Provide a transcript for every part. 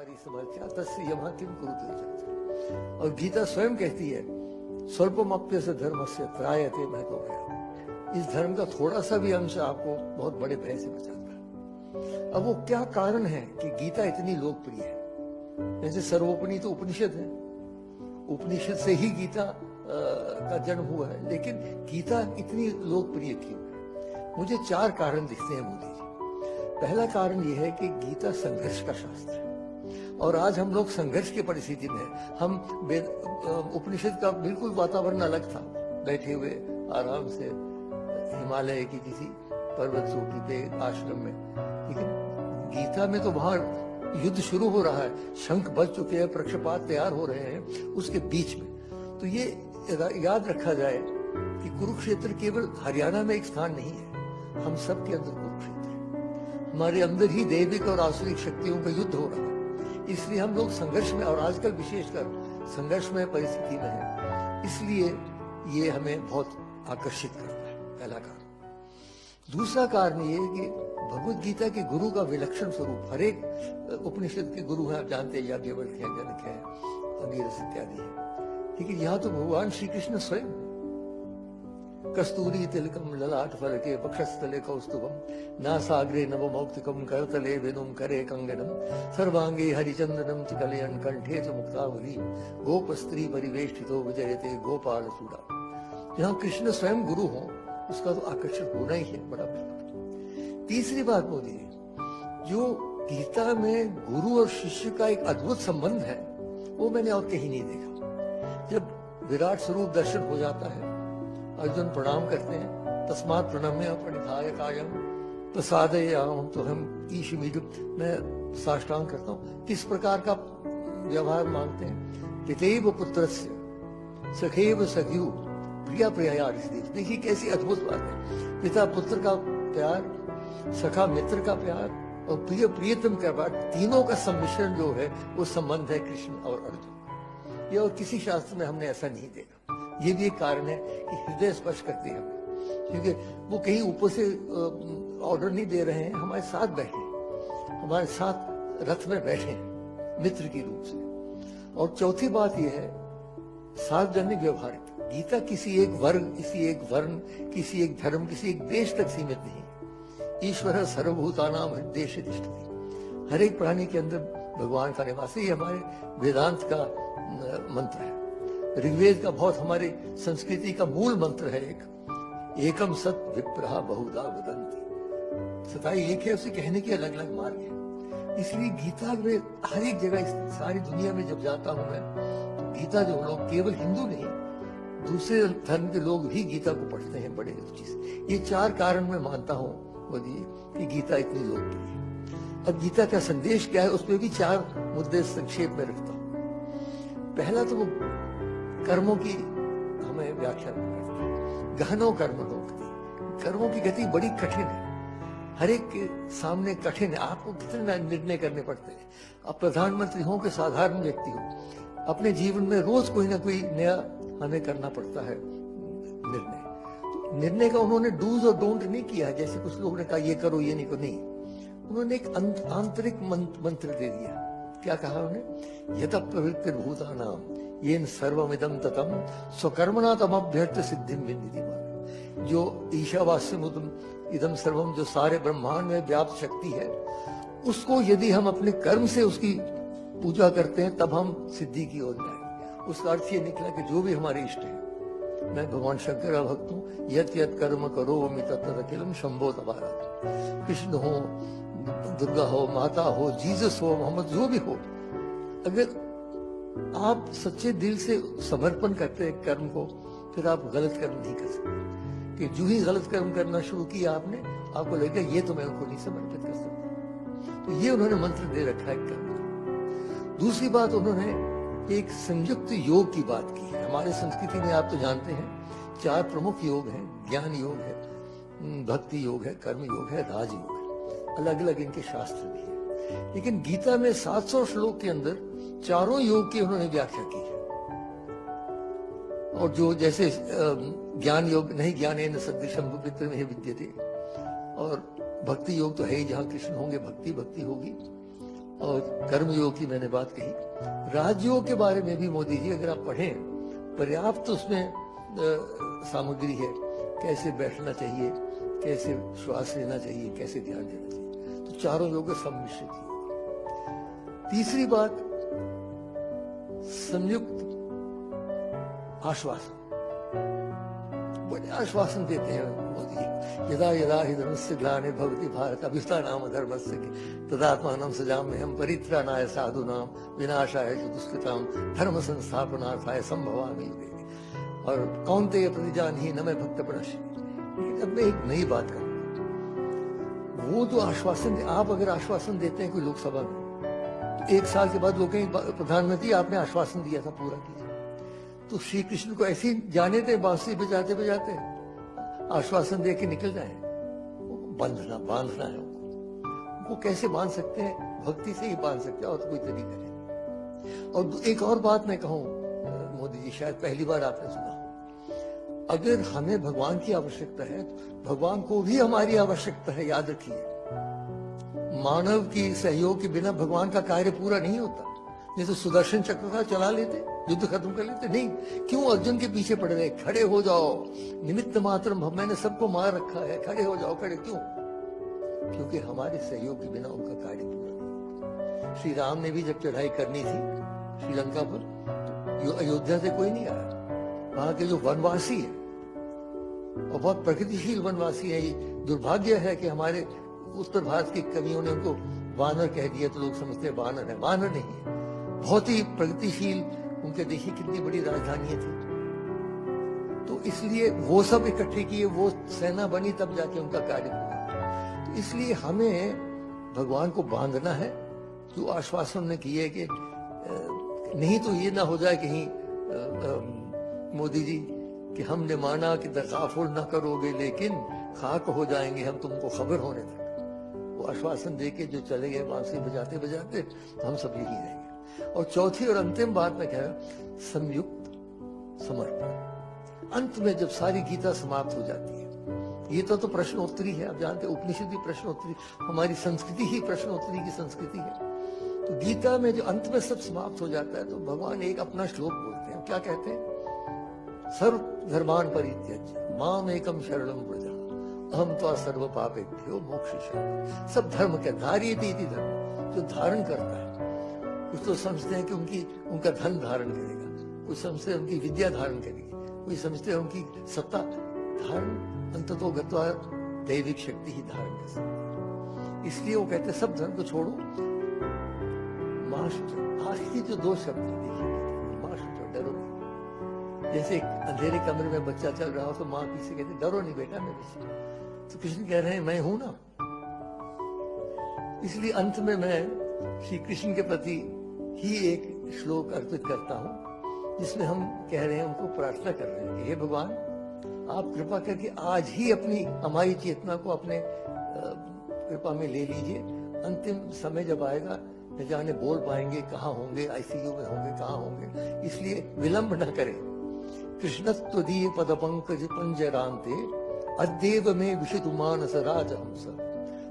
चत्वारि समर्थ्या तस्य यमः किं कुरुते चेत्। और गीता स्वयं कहती है स्वल्पमप्यस्य धर्मस्य त्रायते महतो भयात्। इस धर्म का थोड़ा सा भी अंश आपको बहुत बड़े भय से बचाता है। अब वो क्या कारण है कि गीता इतनी लोकप्रिय है? जैसे सर्वोपनिषद तो उपनिषद है, उपनिषद से ही गीता का जन्म हुआ है, लेकिन गीता इतनी लोकप्रिय क्यों है? मुझे 4 कारण दिखते हैं मोदी जी। पहला कारण यह है कि गीता संघर्ष का शास्त्र है और आज हम लोग संघर्ष की परिस्थिति में हैं। हम उपनिषद का बिल्कुल वातावरण अलग था, बैठे हुए आराम से हिमालय की किसी पर्वत चोटी पे आश्रम में, लेकिन गीता में तो वहां युद्ध शुरू हो रहा है, शंख बज चुके हैं, पक्षपात तैयार हो रहे हैं उसके बीच में। तो ये याद रखा जाए कि कुरुक्षेत्र केवल हरियाणा में एक स्थान नहीं है, हम सब के अंदर कुरुक्षेत्र है। हमारे अंदर ही दैविक और आसुरिक शक्तियों का युद्ध हो रहा है, इसलिए हम लोग संघर्ष में, और आजकल विशेषकर संघर्ष में परिस्थिति में है, इसलिए ये हमें बहुत आकर्षित करता है, पहला कारण। दूसरा कारण ये है कि भगवत गीता के गुरु का विलक्षण स्वरूप, हर एक उपनिषद के गुरु हैं, आप जानते हैं, याज्ञवल्क्य है, जनक है, अंगिरस इत्यादि है, लेकिन यहाँ तो भगवान श्री कृष्ण स्वयं कस्तूरी तिलकम ललाट फलके वक्षस्थले कौस्तुभम नासाग्रे नवमौक्तिकम करतले वेनुम करे कंगनम सर्वांगे हरिचंदनम च कलयन कंठे च मुक्तावली गोप स्त्री परिवेष्टितो विजयते गोपाल चूड़ा। जहाँ कृष्ण स्वयं गुरु हो उसका तो आकर्षण होना ही है, बड़ा प्रकट। तीसरी बात मोदी जी, जो गीता में गुरु और शिष्य का एक अद्भुत संबंध है वो मैंने और कहीं नहीं देखा। जब विराट स्वरूप दर्शन हो जाता है, अर्जुन प्रणाम करते हैं, तस्मात् प्रणम्य प्रणिधाय कायम प्रसादयाम तो हम ईशमीड, मैं साष्टांग करता हूँ। किस प्रकार का व्यवहार मांगते हैं? पितेव पुत्रस्य सखेव सख्यु प्रिया प्रिया। देखिए कैसी अद्भुत बात है, पिता पुत्र का प्यार, सखा मित्र का प्यार और प्रिय प्रियतम का प्यार, तीनों का सम्मिश्रण जो है वो संबंध है कृष्ण और अर्जुन। ये और किसी शास्त्र में हमने ऐसा नहीं देखा। ये भी एक कारण है कि हृदय स्पर्श करती है हमें, क्योंकि वो कहीं ऊपर से ऑर्डर नहीं दे रहे हैं, हमारे साथ बैठे, हमारे साथ रथ में बैठे हैं मित्र के रूप से। और चौथी बात यह है सार्वजनिक व्यवहारिता। गीता किसी एक वर्ग, किसी एक वर्ण, किसी एक धर्म, किसी एक देश तक सीमित नहीं। ईश्वर सर्वभूतानां हृदयेषु तिष्ठति, हर एक प्राणी के अंदर भगवान का निवास है। ये हमारे वेदांत का मंत्र है, ऋग्वेद का बहुत हमारे संस्कृति का मूल मंत्र है। एकम सत विप्रहा बहुधा वदन्ति, सताई एक है, उसे कहने के अलग अलग मार्ग है। इसलिए गीता में हर एक जगह, सारी दुनिया में जब जाता हूं मैं, तो गीता जो लोग, केवल हिंदू नहीं, दूसरे धर्म के लोग भी गीता को पढ़ते हैं बड़े रुचि से। ये 4 कारण मैं मानता हूँ मोदी कि गीता इतनी लोकप्रिय है। अब गीता का संदेश क्या है, उसमें भी 4 मुद्दे संक्षेप में रखता हूँ। पहला तो वो कर्मों की हमें व्याख्या करती है, गहनो कर्म रोकती। कर्मों की गति बड़ी कठिन है, हर एक के सामने कठिन है, आपको कितने निर्णय करने पड़ते हैं। अब प्रधानमंत्री हो कि साधारण व्यक्ति हो, अपने जीवन में रोज कोई ना कोई नया हमें करना पड़ता है निर्णय। तो निर्णय का उन्होंने डूज और डोंट नहीं किया, जैसे कुछ लोगों ने कहा ये करो ये नहीं करो, नहीं, उन्होंने एक आंतरिक मंत्र दे दिया। क्या कहा उन्होंने? यत प्रवृत्तिर्भूतानां येन सर्वमिदं ततं स्वकर्मणा तमभ्यर्थ सिद्धिं विन्दति। जो ईशावास्यमुदं इदं सर्वम, जो सारे ब्रह्मांड में व्याप्त शक्ति है, उसको यदि हम अपने कर्म से उसकी पूजा करते हैं तब हम सिद्धि की ओर जाएंगे। उसका अर्थ ये निकला कि जो भी हमारे इष्ट है, मैं भगवान शंकर का भक्त हूँ, यत यत कर्म करोमि तत्तदखिलम शंभो तबारक। कृष्ण हो, दुर्गा हो, माता हो, जीसस हो, मोहम्मद, जो भी हो, अगर आप सच्चे दिल से समर्पण करते हैं कर्म को, फिर आप गलत कर्म नहीं कर सकते। कि जो ही गलत कर्म करना शुरू किया आपने, आपको लगेगा ये तो मैं उनको नहीं समर्पित कर सकता। तो ये उन्होंने मंत्र दे रखा है कर्म। दूसरी बात, उन्होंने एक संयुक्त योग की बात की है। हमारे संस्कृति में आप तो जानते हैं 4 प्रमुख योग हैं, ज्ञान योग है, भक्ति योग है, कर्म योग है, राजयोग है। अलग अलग इनके शास्त्र भी है, लेकिन गीता में 700 श्लोक के अंदर चारों योग की उन्होंने व्याख्या की है। और जो जैसे ज्ञान योग नहीं, ज्ञानेन सदृशं विद्यते विद्यते, और भक्ति योग तो है ही, जहां कृष्ण होंगे भक्ति भक्ति होगी। और कर्मयोग की मैंने बात कही। राजयोग के बारे में भी मोदी जी अगर आप पढ़ें, पर्याप्त उसमें सामग्री है, कैसे बैठना चाहिए, कैसे श्वास लेना चाहिए, कैसे ध्यान देना चाहिए। तो चारों योग सम्मिश्रित ही। तीसरी बात, संयुक्त आश्वासन। बड़े आश्वासन देते हैं मोदी जी। यदा यदा हि धर्मस्य ग्लानिर्भवति भारत अभ्युत्थानाय धर्मस्य तदात्मानं सृजाम्यहं परित्राणाय साधूनां विनाशाय च दुष्कृतां धर्म संस्थापनार्थाय संभवामि युगे। और कौन्तेय प्रतिजानीहि न मे भक्त प्रणश्यति। लेकिन अब मैं एक नई बात करूंगा। वो जो आश्वासन, आप अगर आश्वासन देते हैं कोई लोकसभा में, तो 1 साल के बाद लोग कहेंगे प्रधानमंत्री आपने आश्वासन दिया था, पूरा कीजिए। तो श्री कृष्ण को ऐसे ही जाने थे, बांसुरी बजाते बजाते आश्वासन दे के निकल जाए। बांधना है उनको कैसे बांध सकते हैं? भक्ति से ही बांध सकते हैं, और तो कोई तरीका नहीं। और एक और बात मैं कहूं, मोदी जी शायद पहली बार आपने सुना, अगर हमें भगवान की आवश्यकता है तो भगवान को भी हमारी आवश्यकता है, याद रखिए। मानव की सहयोग के बिना भगवान का कार्य पूरा नहीं होता। नहीं तो सुदर्शन चक्र का चला लेते, युद्ध खत्म कर लेते। नहीं, क्यों अर्जुन के पीछे पड़ रहे? खड़े हो जाओ, निमित्त मात्र, मैंने सबको मार रखा है, खड़े हो जाओ। खड़े क्यों? क्योंकि हमारे सहयोग के बिना उनका कार्य पूरा नहीं। श्री राम ने भी जब चढ़ाई करनी थी श्रीलंका पर, तो अयोध्या से कोई नहीं आया। वहां के जो वनवासी है, और बहुत प्रगतिशील वनवासी है, ये दुर्भाग्य है कि हमारे उत्तर भारत की कवियों ने उनको वानर कह दिया, तो लोग समझते हैं वानर है। वानर नहीं है, बहुत ही प्रगतिशील। उनके देखिए कितनी बड़ी राजधानियां थी। तो इसलिए वो सब इकट्ठे किए, वो सेना बनी, तब जाके उनका कार्य हुआ। तो इसलिए हमें भगवान को बांधना है, जो आश्वासन ने किए कि नहीं तो ये ना हो जाए कहीं मोदी जी कि हमने माना कि तकाफुल ना करोगे, लेकिन खाक हो जाएंगे हम तुमको खबर होने तक। वो आश्वासन देके जो चले गए बांसुरी बजाते बजाते, तो हम सब यही रहेंगे। और चौथी और अंतिम बात मैं कह रहा हूं, संयुक्त समर्पण। अंत में जब सारी गीता समाप्त हो जाती है, गीता तो प्रश्नोत्तरी है, आप जानते हैं, उपनिषद भी प्रश्नोत्तरी, हमारी संस्कृति ही प्रश्नोत्तरी की संस्कृति है। तो गीता में जो अंत में सब समाप्त हो जाता है, तो भगवान एक अपना श्लोक बोलते हैं। क्या कहते हैं? सर्व धर्मान् परित्यज्य माम एकम शरणं व्रज अहम त्वा सर्व पापेभ्यो मोक्षयिष्यामि। सब धर्म के धार्यते इति धर्म, जो धारण करता है। कुछ तो समझते हैं कि उनका धन धारण करेगा, कुछ समझते हैं उनकी विद्या धारण करेगी, कोई समझते हैं उनकी सत्ता धारण, अंततो गत्वा दैविक शक्ति ही धारण कर सकती है। इसलिए वो कहते हैं सब धर्म को छोड़ो, मास्टर। आखिरी जो 2 शब्द देखिए, मास्टर, डरो नहीं। जैसे एक अंधेरे कमरे में बच्चा चल रहा हो तो माँ पीछे कहती डरो नहीं बेटा, मैं पीछे। तो कृष्ण कह रहे हैं मैं हूं ना। इसलिए अंत में मैं श्री कृष्ण के प्रति ही एक श्लोक अर्पित करता हूं, जिसमें हम कह रहे हैं, उनको प्रार्थना कर रहे हैं कि हे भगवान, आप कृपा करके आज ही अपनी हमारी चेतना को अपने कृपा में ले लीजिए। अंतिम समय जब आएगा, न जाने बोल पाएंगे, कहाँ होंगे, आईसीयू में होंगे, कहाँ होंगे। इसलिए विलंब न करें। कृष्णत्वदीय पद पंकज पंजरांते अद्येव में विशितु मानस राजहंस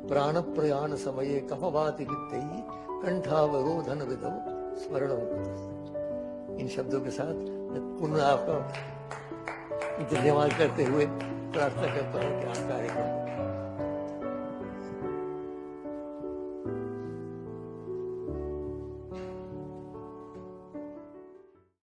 प्राण प्रयाण समये कफवाति वित्तैः कंठावरोधन विधौ स्मरणं। इन शब्दों के साथ मैं पुनः आपका धन्यवाद करते हुए प्रार्थना करता हूँ कि आप कार्यक्रम